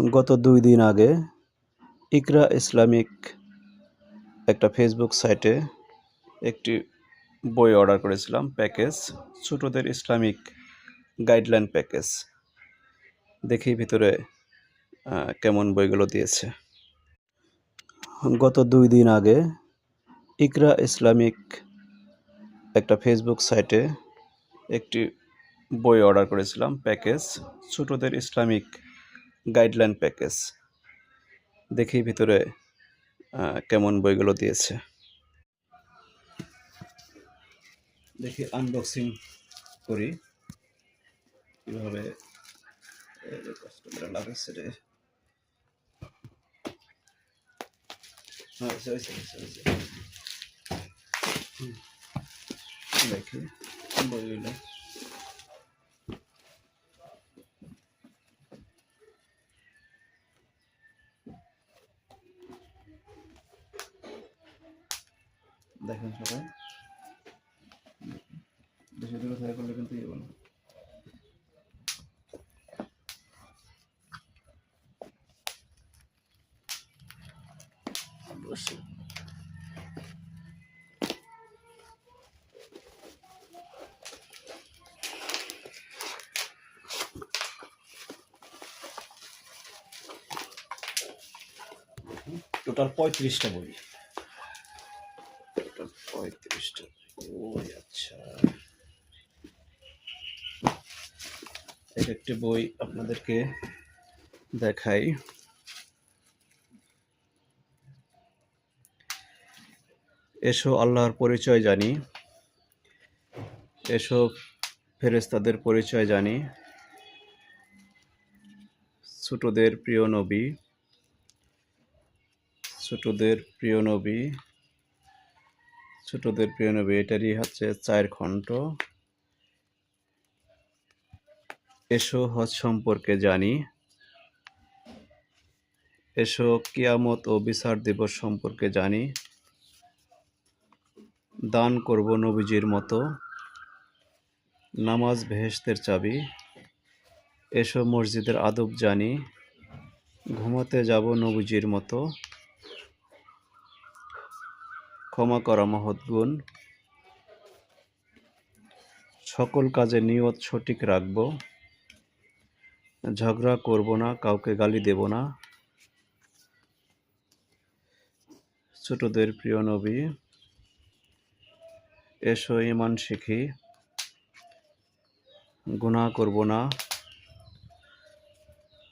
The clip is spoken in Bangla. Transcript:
গত ২ দিন আগে ইকরা ইসলামিক একটা ফেসবুক সাইটে একটি বই অর্ডার করেছিলাম, প্যাকেজ, ছোটদের ইসলামিক গাইডলাইন প্যাকেজ। দেখি ভিতরে কেমন বইগুলো দিয়েছে। গত ২ দিন আগে ইকরা ইসলামিক একটা ফেসবুক সাইটে একটি বই অর্ডার করেছিলাম, প্যাকেজ, ছোটদের ইসলামিক গাইডলাইন প্যাকেজ। দেখি ভিতরে কেমন বইগুলো দিয়েছে। দেখি আনবক্সিং করি কিভাবে কষ্টটা লাগাচ্ছে রে। দেখি বইগুলো। দেখেন সবাই, বেশি দূরে থাকা করলে কিন্তু ইয়ে বলো। টোটাল 35টা বই। টোটাল 35টা। ওই আচ্ছা, এক একটি বই আপনাদেরকে দেখাই। এসো আল্লাহর পরিচয় জানি, এসো ফেরেশতাদের পরিচয় জানি, ছোটদের প্রিয় নবী, ছোটদের প্রিয় নবী, ছোটদের প্রিয় নবী, এটারই হচ্ছে 4 খণ্ড। এসো হজ সম্পর্কে জানি, এসো কিয়ামত ও বিচার দিবস সম্পর্কে জানি, দান করব নবীজির মতো, নামাজ বেহেশতের চাবি, এসো মসজিদের আদব জানি, ঘুমাতে যাব নবীজির মতো, ক্ষমা করা মহৎ গুণ, সকল কাজে নিয়ত সঠিক রাখব, ঝগড়া করব না, কাউকে গালি দেব না, ছোটদের প্রিয় নবী, এসো ঈমান শিখি, গুনাহ করব না,